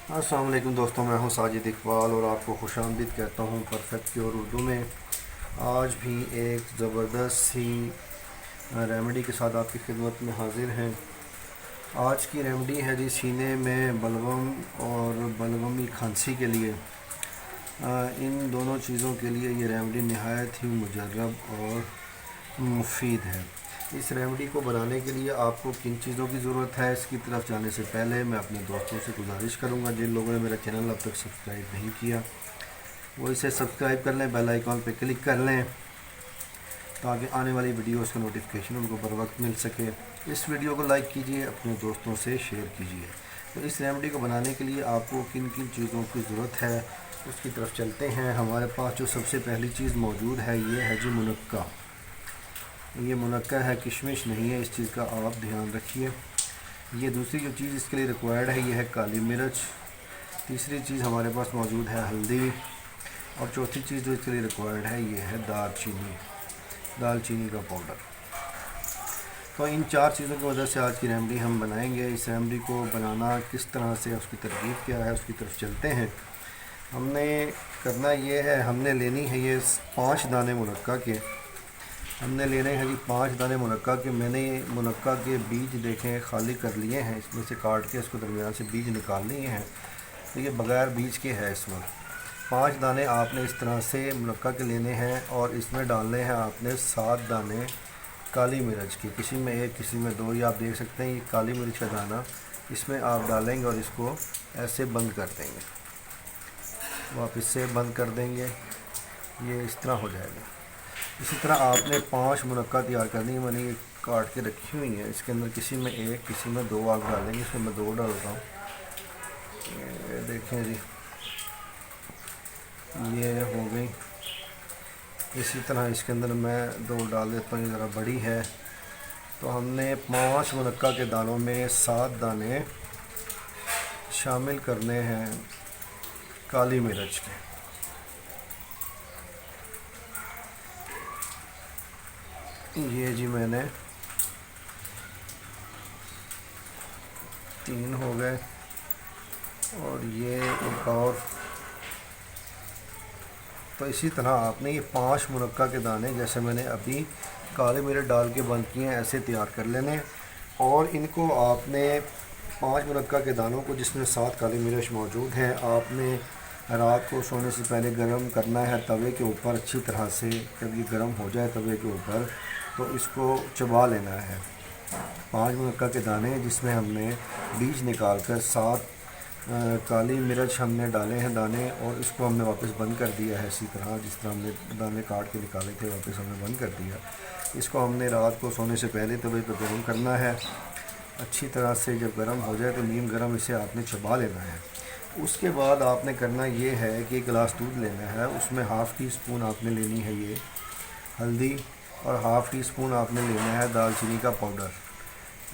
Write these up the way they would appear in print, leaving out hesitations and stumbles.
अस्सलाम वालेकुम दोस्तों, मैं हूं साजिद इकबाल और आपको खुशामदीद कहता हूं परफेक्ट प्योर उर्दू में। आज भी एक ज़बरदस्त सी रेमेडी के साथ आपकी खिदमत में हाज़िर हैं। आज की रेमेडी है जी सीने में बलगम और बलगमी खांसी के लिए। इन दोनों चीज़ों के लिए ये रेमेडी नहायत ही मुजर्रब और मुफीद है। इस रेमेडी को बनाने के लिए आपको किन चीज़ों की ज़रूरत है, इसकी तरफ जाने से पहले मैं अपने दोस्तों से गुजारिश करूंगा, जिन लोगों ने मेरा चैनल अब तक सब्सक्राइब नहीं किया वो इसे सब्सक्राइब कर लें, बेल आइकॉन पर क्लिक कर लें ताकि आने वाली वीडियोस का नोटिफिकेशन उनको बर वक्त मिल सके। इस वीडियो को लाइक कीजिए, अपने दोस्तों से शेयर कीजिए। तो इस रेमेडी को बनाने के लिए आपको किन किन चीज़ों की ज़रूरत है उसकी तरफ चलते हैं। हमारे पास जो सबसे पहली चीज़ मौजूद है ये है जी मुनक्का। ये मुनक्का है, किशमिश नहीं है, इस चीज़ का आप ध्यान रखिए। ये दूसरी जो चीज़ इसके लिए रिक्वायर्ड है ये है काली मिर्च। तीसरी चीज़ हमारे पास मौजूद है हल्दी। और चौथी चीज़ जो इसके लिए रिक्वायर्ड है ये है दालचीनी का पाउडर। तो इन चार चीज़ों की वजह से आज की रेमेडी हम बनाएंगे। इस रेमेडी को बनाना किस तरह से, उसकी तरकीब क्या है, उसकी तरफ चलते हैं। हमने करना ये है, हमने लेनी है ये 5 दाने मुनक्का के। हमने लेने हैं जी 5 दाने मुनक्का के। मैंने मुनक्का के बीज देखें खाली कर लिए हैं, इसमें से काट के इसको दरमियान से बीज निकाल लिए हैं। तो ये बग़ैर बीज के है। इसमें 5 दाने आपने इस तरह से मुनक्का के लेने हैं और इसमें डालने हैं आपने 7 दाने काली मिर्च के। किसी में 1, किसी में 2। ये आप देख सकते हैं, ये काली मिर्च का दाना इसमें आप डालेंगे और इसको ऐसे बंद कर देंगे, वापस से बंद कर देंगे, ये इस तरह हो जाएगा। इसी तरह आपने 5 मुनक्का तैयार करनी है। मैंने ये काट के रखी हुई है, इसके अंदर किसी में 1, किसी में 2 आप डालेंगे। इसमें मैं 2 डालता हूँ। ये देखें जी, ये हो गई। इसी तरह इसके अंदर मैं 2 डाल देता हूँ, ये ज़रा बड़ी है। तो हमने 5 मुनक्का के दानों में 7 दाने शामिल करने हैं काली मिर्च के। ये जी मैंने 3 हो गए और ये एक और। तो इसी तरह आपने ये 5 मुनक्का के दाने जैसे मैंने अभी काले मिर्च डाल के बंद किए हैं ऐसे तैयार कर लेने। और इनको आपने 5 मुनक्का के दानों को, जिसमें 7 काली मिर्च मौजूद हैं, आपने रात को सोने से पहले गर्म करना है तवे के ऊपर अच्छी तरह से। जब ये गर्म हो जाए तवे के ऊपर तो इसको चबा लेना है। 5 मुनक्का के दाने जिसमें हमने बीज निकाल कर 7 काली मिर्च हमने डाले हैं दाने, और इसको हमने वापस बंद कर दिया है। इसी तरह जिस तरह हमने दाने काट के निकाले थे वापस हमने बंद कर दिया। इसको हमने रात को सोने से पहले तवे पर गर्म करना है अच्छी तरह से। जब गर्म हो जाए तो नीम गर्म इसे आपने चबा लेना है। उसके बाद आपने करना ये है कि 1 गिलास दूध लेना है, उसमें ½ टी स्पून आपने लेनी है ये हल्दी और ½ टी स्पून आपने लेना है दालचीनी का पाउडर।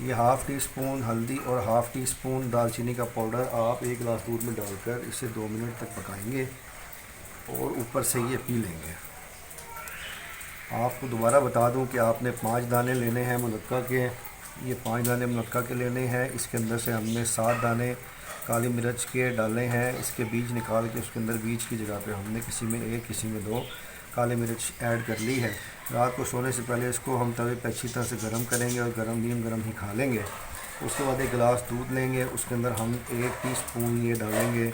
ये ½ टी स्पून हल्दी और ½ टी स्पून दालचीनी का पाउडर आप 1 गिलास दूध में डालकर इसे 2 मिनट तक पकाएंगे और ऊपर से ये पी लेंगे। आपको दोबारा बता दूं कि आपने 5 दाने लेने हैं मुनक्का के। ये 5 दाने मुनक्का के लेने हैं। इसके अंदर से हमने 7 दाने काली मिर्च के डाले हैं। इसके बीज निकाल के उसके अंदर बीज की जगह पे हमने किसी में 1, किसी में 2 काली मिर्च ऐड कर ली है। रात को सोने से पहले इसको हम तवे पर अच्छी तरह से गर्म करेंगे और नीम गर्म ही खा लेंगे। उसके बाद 1 गिलास दूध लेंगे, उसके अंदर हम 1 टीस्पून ये डालेंगे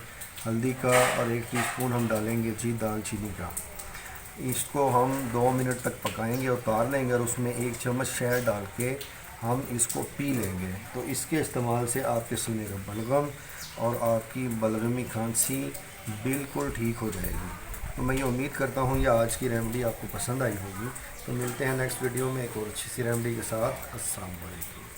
हल्दी का और 1 टीस्पून हम डालेंगे जी दालचीनी का। इसको हम 2 मिनट तक पकाएंगे और उतार लेंगे और उसमें 1 चम्मच शहद डाल के हम इसको पी लेंगे। तो इसके इस्तेमाल से आपके सीने का बलगम और आपकी बलगमी खांसी बिल्कुल ठीक हो जाएगी। तो मैं ये उम्मीद करता हूँ ये आज की रेमेडी आपको पसंद आई होगी। तो मिलते हैं नेक्स्ट वीडियो में एक और अच्छी सी रेमेडी के साथ। अस्सलाम वालेकुम।